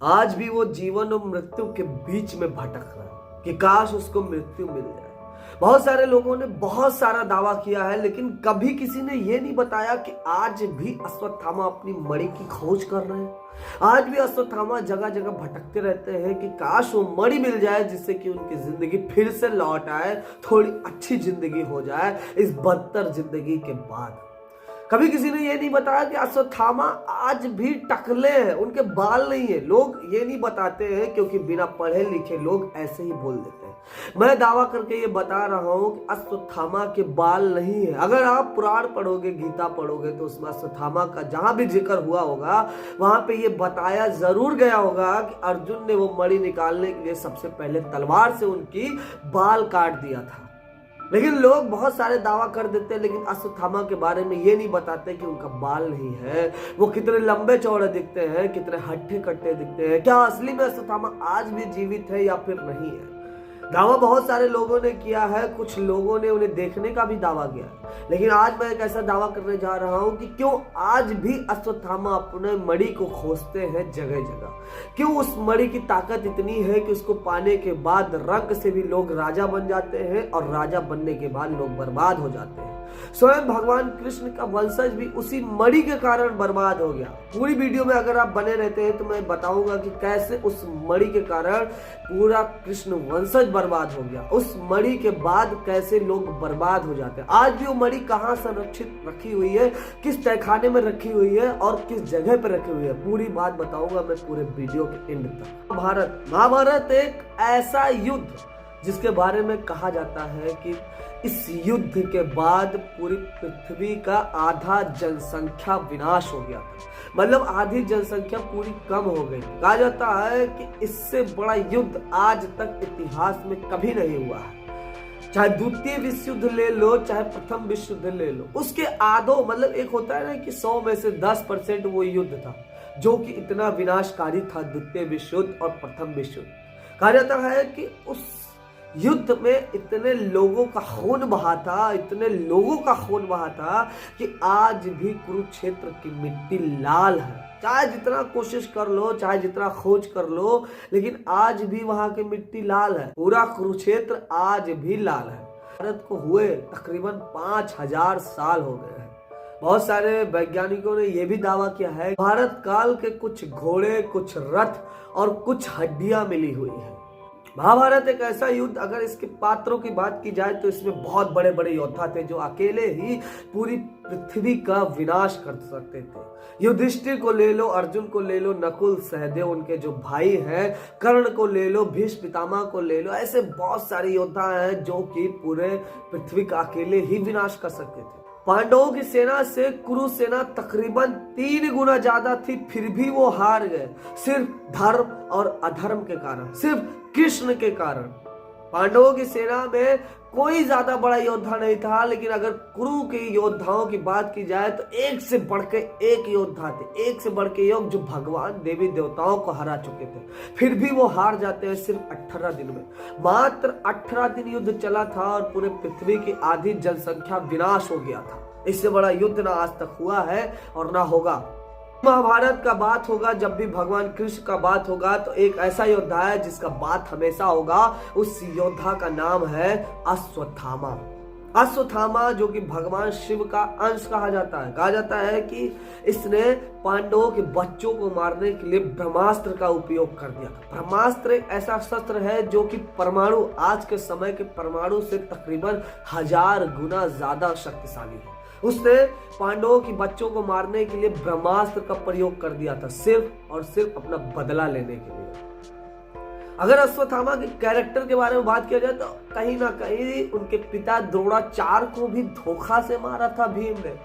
आज भी वो जीवन और मृत्यु के बीच में भटक रहा है कि काश उसको मृत्यु मिल जाए। बहुत सारे लोगों ने बहुत सारा दावा किया है, लेकिन कभी किसी ने यह नहीं बताया कि आज भी अश्वत्थामा अपनी मणि की खोज कर रहे हैं। आज भी अश्वत्थामा जगह जगह भटकते रहते हैं कि काश वो मणि मिल जाए, जिससे कि उनकी जिंदगी फिर से लौट आए, थोड़ी अच्छी जिंदगी हो जाए इस बदतर जिंदगी के बाद। कभी किसी ने ये नहीं बताया कि अश्वत्थामा आज भी टकले हैं, उनके बाल नहीं है। लोग ये नहीं बताते हैं क्योंकि बिना पढ़े लिखे लोग ऐसे ही बोल देते हैं। मैं दावा करके ये बता रहा हूं कि अश्वत्थामा के बाल नहीं है। अगर आप पुराण पढ़ोगे, गीता पढ़ोगे, तो उसमें अश्वत्थामा का जहां भी जिक्र हुआ होगा वहां पे ये बताया जरूर गया होगा कि अर्जुन ने वो मणि निकालने के लिए सबसे पहले तलवार से उनकी बाल काट दिया था। लेकिन लोग बहुत सारे दावा कर देते हैं, लेकिन अश्वत्थामा के बारे में ये नहीं बताते कि उनका बाल नहीं है, वो कितने लंबे चौड़े दिखते हैं, कितने हट्टे कट्टे दिखते हैं। क्या असली में अश्वत्थामा आज भी जीवित है या फिर नहीं है? दावा बहुत सारे लोगों ने किया है, कुछ लोगों ने उन्हें देखने का भी दावा किया है। लेकिन आज मैं एक ऐसा दावा करने जा रहा हूं कि क्यों आज भी अश्वत्थामा अपने मणि को खोजते हैं जगह जगह। क्यों उस मणि की ताकत इतनी है कि उसको पाने के बाद रंग से भी लोग राजा बन जाते हैं और राजा बनने के बाद लोग बर्बाद हो जाते हैं। स्वयं भगवान कृष्ण का वंशज भी उसी मणि के कारण बर्बाद हो गया। पूरी वीडियो में अगर आप बने रहते हैं तो मैं बताऊंगा कि कैसे उस मणि के कारण पूरा कृष्ण वंशज बर्बाद हो गया। उस मणि के बाद कैसे लोग बर्बाद हो जाते हैं। आज भी वो मणि कहाँ संरक्षित रखी हुई है, किस तहखाने में रखी हुई है और किस जगह पर रखी हुई है, पूरी बात बताऊंगा मैं पूरे वीडियो के एंड तक। महाभारत एक ऐसा युद्ध जिसके बारे में कहा जाता है कि इस युद्ध के बाद पूरी पृथ्वी का आधा जनसंख्या विनाश हो गया था। मतलब आधी जनसंख्या पूरी कम हो गई। कहा जाता है कि इससे बड़ा युद्ध आज तक इतिहास में कभी नहीं हुआ है। चाहे द्वितीय विश्व युद्ध ले लो, चाहे प्रथम विश्व युद्ध ले लो, उसके आधो मतलब एक होता है ना कि 100 में से 10% वो युद्ध था जो कि इतना विनाशकारी था, द्वितीय विश्व युद्ध और प्रथम विश्व युद्ध। कहा जाता है कि उस युद्ध में इतने लोगों का खून बहा था, इतने लोगों का खून बहा था कि आज भी कुरुक्षेत्र की मिट्टी लाल है। चाहे जितना कोशिश कर लो, चाहे जितना खोज कर लो, लेकिन आज भी वहां की मिट्टी लाल है। पूरा कुरुक्षेत्र आज भी लाल है। भारत को हुए तकरीबन 5000 साल हो गए हैं। बहुत सारे वैज्ञानिकों ने यह भी दावा किया है भारत काल के कुछ घोड़े, कुछ रथ और कुछ हड्डियां मिली हुई है। महाभारत एक ऐसा युद्ध, अगर इसके पात्रों की बात की जाए तो इसमें बहुत बड़े बड़े योद्धा थे जो अकेले ही पूरी पृथ्वी का विनाश कर सकते थे। युधिष्ठिर को ले लो, अर्जुन को ले लो, नकुल, सहदेव उनके जो भाई हैं, कर्ण को ले लो, भीष्म पितामह को ले लो, ऐसे बहुत सारे योद्धा हैं जो कि पूरे पृथ्वी का अकेले ही विनाश कर सकते थे। पांडवों की सेना से कुरु सेना तकरीबन 3 गुना ज्यादा थी, फिर भी वो हार गए, सिर्फ धर्म और अधर्म के कारण, सिर्फ कृष्ण के कारण। पांडवों की सेना में कोई ज्यादा बड़ा योद्धा नहीं था, लेकिन अगर कुरु के योद्धाओं की बात की जाए तो एक से बढ़ के एक योद्धा थे, एक से बढ़ के योग जो भगवान देवी देवताओं को हरा चुके थे, फिर भी वो हार जाते हैं सिर्फ 18 दिन में। मात्र 18 दिन युद्ध चला था और पूरे पृथ्वी की आधी जनसंख्या विनाश हो गया था। इससे बड़ा युद्ध ना आज तक हुआ है और ना होगा। महाभारत का बात होगा, जब भी भगवान कृष्ण का बात होगा तो एक ऐसा योद्धा है जिसका बात हमेशा होगा। उस योद्धा का नाम है अश्वत्थामा। अश्वत्थामा जो कि भगवान शिव का अंश कहा जाता है। कहा जाता है कि इसने पांडवों के बच्चों को मारने के लिए ब्रह्मास्त्र का उपयोग कर दिया था। ब्रह्मास्त्र एक ऐसा शस्त्र है जो कि परमाणु, आज के समय के परमाणु से तकरीबन 1000 गुना ज्यादा शक्तिशाली है। उसने पांडवों की बच्चों को मारने के लिए ब्रह्मास्त्र का प्रयोग कर दिया था, सिर्फ और सिर्फ अपना बदला लेने के लिए। अगर अश्वत्थामा के कैरेक्टर के बारे में बात किया जाए तो कहीं ना कहीं उनके पिता द्रोणाचार्य को भी धोखा से मारा था भीम ने।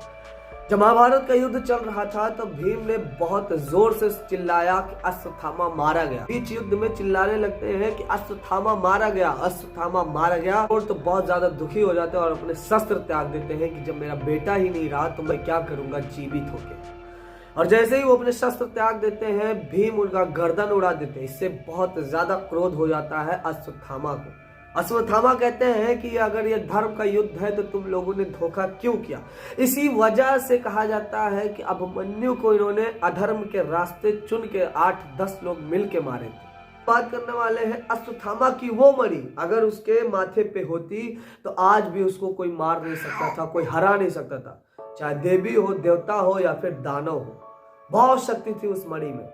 जब महाभारत का युद्ध चल रहा था तो भीम ने बहुत जोर से चिल्लाया कि अश्वत्थामा मारा गया। बीच युद्ध में चिल्लाने लगते हैं कि अश्वत्थामा मारा गया, अश्वत्थामा मारा गया, और तो बहुत ज्यादा दुखी हो जाते हैं और अपने शस्त्र त्याग देते हैं कि जब मेरा बेटा ही नहीं रहा तो मैं क्या करूंगा जीवित होके। और जैसे ही वो अपने शस्त्र त्याग देते हैं, भीम उनका गर्दन उड़ा देते हैं। इससे बहुत ज्यादा क्रोध हो जाता है अश्वत्थामा को। अश्वत्थामा कहते हैं कि अगर ये धर्म का युद्ध है तो तुम लोगों ने धोखा क्यों किया। इसी वजह से कहा जाता है कि अभिमन्यु को इन्होंने अधर्म के रास्ते चुन के 8-10 लोग मिल के मारे थे। बात करने वाले हैं अश्वत्थामा की वो मणि अगर उसके माथे पे होती तो आज भी उसको कोई मार नहीं सकता था, कोई हरा नहीं सकता था, चाहे देवी हो, देवता हो या फिर दानव हो। बहुत शक्ति थी उस मणि में।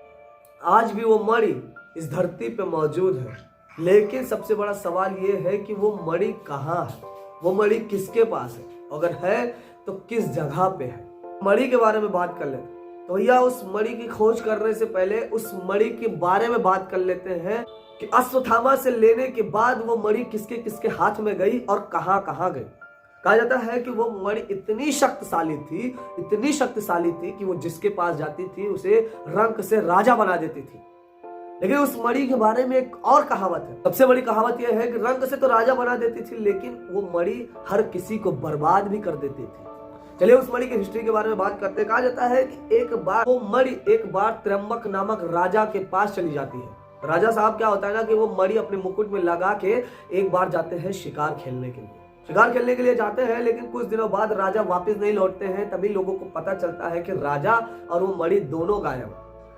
आज भी वो मणि इस धरती पे मौजूद है, लेकिन सबसे बड़ा सवाल ये है कि वो मणि कहाँ है, वो मणि किसके पास है, अगर है तो किस जगह पे है। मणि के बारे में बात कर लेते हैं। तो भैया उस मणि की खोज करने से पहले उस मणि के बारे में बात कर लेते हैं कि अश्वत्थामा से लेने के बाद वो मणि किसके किसके हाथ में गई और कहाँ कहाँ गई। कहा जाता है कि वो मणि इतनी शक्तिशाली थी कि वो जिसके पास जाती थी उसे रंक से राजा बना देती थी। लेकिन उस मणि के बारे में एक और कहावत है। सबसे बड़ी कहावत यह है कि रंक से तो राजा बना देती थी, लेकिन वो मणि हर किसी को बर्बाद भी कर देती थी। चलिए उस मणि की हिस्ट्री के बारे में बात करते हैं। कहा जाता है कि एक बार त्र्यंबक नामक राजा के पास चली जाती है। राजा साहब क्या होता है ना कि वो मणि अपने मुकुट में लगा के एक बार जाते हैं शिकार खेलने के लिए जाते हैं, लेकिन कुछ दिनों बाद राजा वापस नहीं लौटते हैं। तभी लोगों को पता चलता है कि राजा और वो मणि दोनों गायब।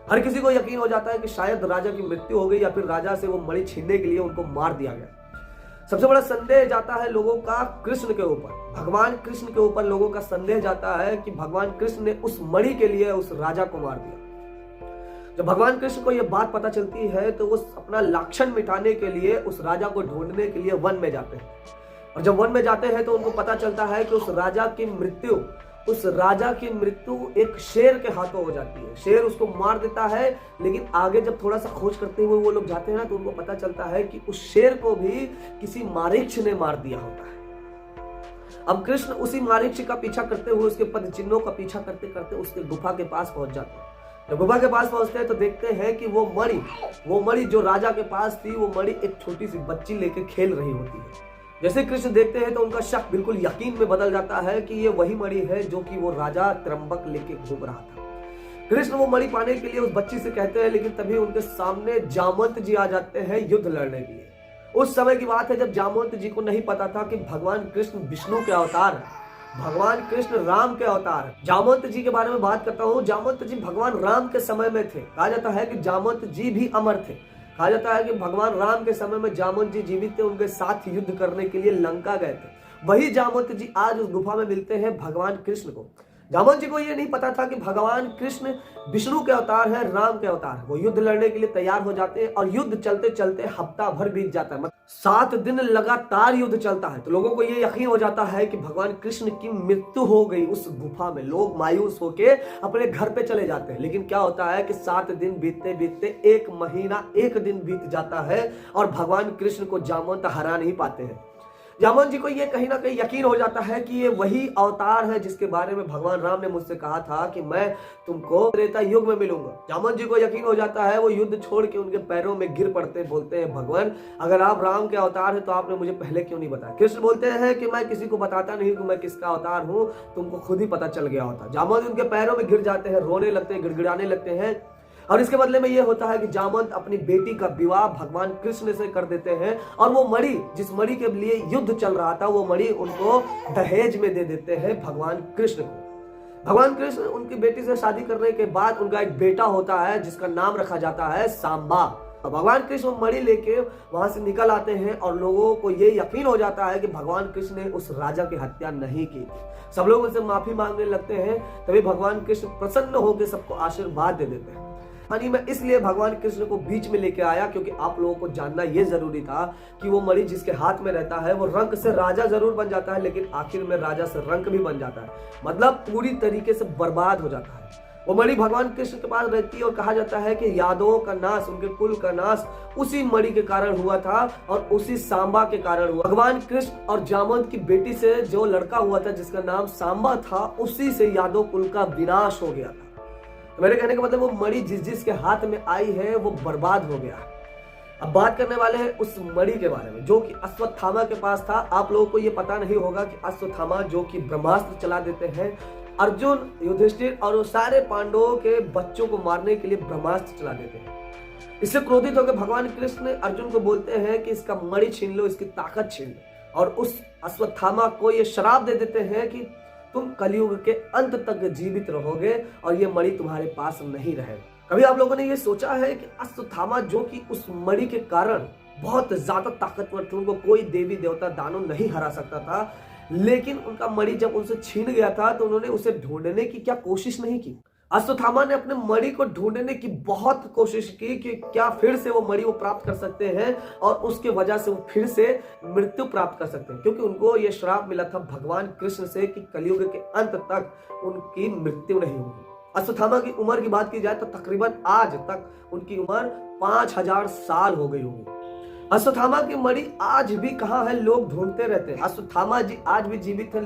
हर किसी को यकीन हो जाता है कि शायद राजा की मृत्यु हो गई या फिर राजा से वो मणि छीनने के लिए उनको मार दिया गया। सबसे बड़ा संदेह जाता है लोगों का कृष्ण के ऊपर, भगवान कृष्ण के ऊपर लोगों का संदेह जाता है कि भगवान कृष्ण ने उस मणि के लिए उस राजा को मार दिया। जब भगवान कृष्ण को यह बात पता चलती है तो वो अपना लाछन मिटाने के लिए उस राजा को ढूंढने के लिए वन में जाते हैं। और जब वन में जाते हैं तो उनको पता चलता है कि उस राजा की मृत्यु एक शेर के हाथों हो जाती है। शेर उसको मार देता है, लेकिन आगे जब थोड़ा सा खोज करते हुए वो लोग जाते हैं ना तो उनको पता चलता है कि उस शेर को भी किसी मारीच ने मार दिया होता है। अब कृष्ण उसी मारीच का पीछा करते हुए, उसके पद चिन्हों का पीछा करते करते उसके गुफा के पास पहुंच जाते हैं। जब गुफा के पास पहुंचते हैं तो देखते हैं कि वो मणि जो राजा के पास थी, वो मणि एक छोटी सी बच्ची लेके खेल रही होती है। जैसे कृष्ण देखते हैं तो उनका शक बिल्कुल यकीन में बदल जाता है कि ये वही मणि है जो कि वो राजा त्र्यंबक लेके घूम रहा था। कृष्ण वो मणि पाने के लिए उस बच्ची से कहते हैं, लेकिन तभी उनके सामने जामवंत जी आ जाते हैं युद्ध लड़ने के लिए। उस समय की बात है जब जामवंत जी को नहीं पता था कि भगवान कृष्ण विष्णु के अवतार है, भगवान कृष्ण राम के अवतार है। जामवंत जी के बारे में बात करता हूँ। जामवंत जी भगवान राम के समय में थे। कहा जाता है कि जामवंत जी भी अमर थे। कहा जाता है कि भगवान राम के समय में जामवंत जी जीवित थे, उनके साथ युद्ध करने के लिए लंका गए थे। वही जामवंत जी आज उस गुफा में मिलते हैं भगवान कृष्ण को। जामवंत जी को यह नहीं पता था कि भगवान कृष्ण विष्णु के अवतार है, राम के अवतार है। वो युद्ध लड़ने के लिए तैयार हो जाते हैं और युद्ध चलते चलते हफ्ता भर बीत जाता है, मतलब 7 दिन लगातार युद्ध चलता है। तो लोगों को ये यकीन हो जाता है कि भगवान कृष्ण की मृत्यु हो गई उस गुफा में। लोग मायूस होके अपने घर पे चले जाते हैं। लेकिन क्या होता है कि 7 दिन बीतते बीतते 1 महीना 1 दिन बीत जाता है और भगवान कृष्ण को जामवंत हरा नहीं पाते हैं। जामवंत जी को ये कहीं ना कहीं यकीन हो जाता है कि ये वही अवतार है जिसके बारे में भगवान राम ने मुझसे कहा था कि मैं तुमको त्रेता युग में मिलूंगा। जामवंत जी को यकीन हो जाता है, वो युद्ध छोड़ के उनके पैरों में गिर पड़ते, बोलते हैं भगवान अगर आप राम के अवतार है तो आपने मुझे पहले क्यों नहीं बताया। कृष्ण बोलते हैं कि मैं किसी को बताता नहीं कि मैं किसका अवतार हूँ, तुमको खुद ही पता चल गया होता। जामवंत उनके पैरों में गिर जाते हैं, रोने लगते हैं, गिड़गिड़ाने लगते हैं। और इसके बदले में यह होता है कि जामवंत अपनी बेटी का विवाह भगवान कृष्ण से कर देते हैं और वो मणि, जिस मणि के लिए युद्ध चल रहा था, वो मणि उनको दहेज में दे देते हैं भगवान कृष्ण को। भगवान कृष्ण उनकी बेटी से शादी करने के बाद उनका एक बेटा होता है जिसका नाम रखा जाता है सांबा। भगवान कृष्ण मणि लेके वहां से निकल आते हैं और लोगों को ये यकीन हो जाता है कि भगवान कृष्ण ने उस राजा की हत्या नहीं की। सब लोग उनसे माफी मांगने लगते हैं। तभी भगवान कृष्ण प्रसन्न होकर सबको आशीर्वाद दे देते हैं। मणि में इसलिए भगवान कृष्ण को बीच में लेके आया क्योंकि आप लोगों को जानना यह जरूरी था कि वो मणि जिसके हाथ में रहता है वो रंक से राजा जरूर बन जाता है, लेकिन आखिर में राजा से रंक भी बन जाता है, मतलब पूरी तरीके से बर्बाद हो जाता है। वो मणि भगवान कृष्ण के पास रहती है और कहा जाता है कि यादवों का नाश, उनके कुल का नाश उसी मणि के कारण हुआ था और उसी सांबा के कारण हुआ। भगवान कृष्ण और जामवंत की बेटी से जो लड़का हुआ था जिसका नाम सांबा था, उसी से यादव कुल का विनाश हो गया था। मेरे कहने का मतलब वो मणि जिसके हाथ में आई है वो बर्बाद हो गया। अब बात करने वाले हैं उस मणि के बारे में जो कि अश्वत्थामा के पास था। आप लोगों को ये पता नहीं होगा कि अश्वत्थामा जो कि ब्रह्मास्त्र चला देते हैं, अर्जुन, युधिष्ठिर और वो सारे पांडवों के बच्चों को मारने के लिए ब्रह्मास्त्र चला देते हैं। इससे क्रोधित होकर भगवान कृष्ण अर्जुन को बोलते हैं कि इसका मणि छीन लो, इसकी ताकत छीन लो, और उस अश्वत्थामा को ये श्राप दे देते हैं कि तुम कलयुग के अंत तक जीवित रहोगे और ये मणि तुम्हारे पास नहीं रहेगा। कभी आप लोगों ने ये सोचा है कि अश्वत्थामा जो कि उस मणि के कारण बहुत ज्यादा ताकतवर थे, उनको कोई देवी देवता दानव नहीं हरा सकता था, लेकिन उनका मणि जब उनसे छीन गया था तो उन्होंने उसे ढूंढने की क्या कोशिश नहीं की? अश्वत्थामा ने अपने मणि को ढूंढने की बहुत कोशिश की कि क्या फिर से वो मणि वो प्राप्त कर सकते हैं और उसके वजह से वो फिर से मृत्यु प्राप्त कर सकते हैं, क्योंकि उनको ये श्राप मिला था भगवान कृष्ण से कि कलयुग के अंत तक उनकी मृत्यु नहीं होगी। अश्वत्थामा की उम्र की बात की जाए तो तकरीबन आज तक उनकी उम्र 5000 साल हो गई होगी। अश्वत्थामा की मणि आज भी कहाँ है, लोग ढूंढते रहते हैं। अश्वत्थामा जी आज भी जीवित है।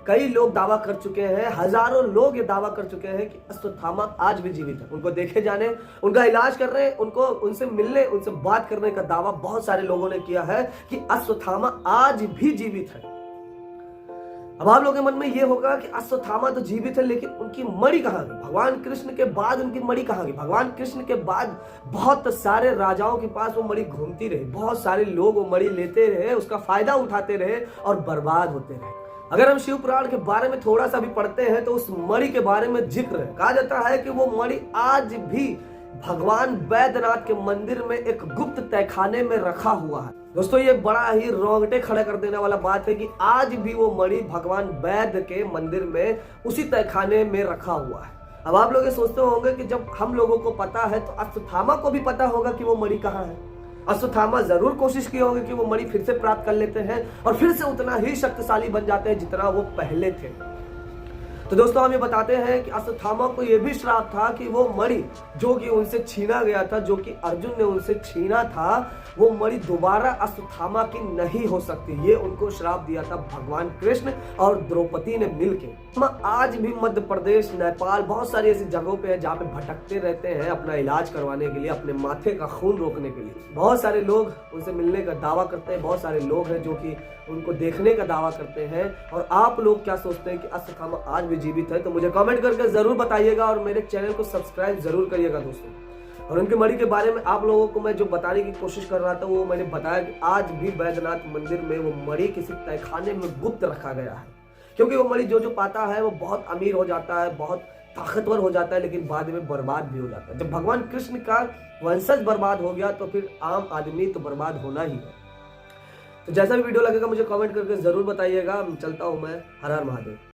कई लोग दावा कर चुके हैं, हजारों लोग ये दावा कर चुके हैं कि अश्वत्थामा आज भी जीवित है। उनको देखे जाने, उनका इलाज कर रहे हैं, उनको उनसे मिलने, उनसे बात करने का दावा बहुत सारे लोगों ने किया है कि अश्वत्थामा आज भी जीवित है। अब आप लोगों के मन में ये होगा कि अश्वत्थामा तो जीवित है, लेकिन उनकी मणि कहाँ गई? भगवान कृष्ण के बाद उनकी मणि कहाँ गई? भगवान कृष्ण के बाद बहुत सारे राजाओं के पास वो मणि घूमती रही, बहुत सारे लोग वो मणि लेते रहे, उसका फायदा उठाते रहे और बर्बाद होते रहे। अगर हम शिव पुराण के बारे में थोड़ा सा भी पढ़ते हैं तो उस मणि के बारे में जिक्र है। कहा जाता है कि वो मणि आज भी भगवान बैद्यनाथ के मंदिर में एक गुप्त तहखाने में रखा हुआ है। दोस्तों, ये बड़ा ही रोंगटे खड़े कर देने वाला बात है कि आज भी वो मणि भगवान वैद्य के मंदिर में उसी तहखाने में रखा हुआ है। अब आप लोग ये सोचते होंगे कि जब हम लोगों को पता है तो अश्वत्थामा को भी पता होगा कि वो मणि कहाँ है। अश्वत्थामा जरूर कोशिश किए होंगे कि वो मणि फिर से प्राप्त कर लेते हैं और फिर से उतना ही शक्तिशाली बन जाते हैं जितना वो पहले थे। तो दोस्तों, हम ये बताते हैं कि अश्वत्थामा को यह भी श्राप था कि वो मणि जो कि उनसे छीना गया था, जो कि अर्जुन ने उनसे छीना था, वो मणि दोबारा अश्वत्थामा की नहीं हो सकती। ये उनको श्राप दिया था भगवान कृष्ण और द्रौपदी ने मिलकर। आज भी मध्य प्रदेश, नेपाल, बहुत सारी ऐसी जगहों पे है जहाँ पे भटकते रहते हैं अपना इलाज करवाने के लिए, अपने माथे का खून रोकने के लिए। बहुत सारे लोग उनसे मिलने का दावा करते हैं, बहुत सारे लोग हैं जो कि उनको देखने का दावा करते हैं। और आप लोग क्या सोचते हैं कि अश्वत्थामा आज भी जीवित है? तो मुझे कमेंट करके जरूर बताइएगा और मेरे चैनल को सब्सक्राइब जरूर करिएगा दोस्तों। और उनकी मणि के बारे में आप लोगों को मैं जो बताने की कोशिश कर रहा था वो मैंने बताया कि आज भी बैद्यनाथ मंदिर में वो मणि किसी तहखाने में गुप्त रखा गया है, क्योंकि वो मणि जो पाता है वो बहुत अमीर हो जाता है, बहुत ताकतवर हो जाता है, लेकिन बाद में बर्बाद भी हो जाता है। जब भगवान कृष्ण का वंशज बर्बाद हो गया तो फिर आम आदमी तो बर्बाद होना ही है। तो जैसा भी वीडियो लगेगा मुझे कमेंट करके जरूर बताइएगा। चलता हूं मैं। हर हर महादेव।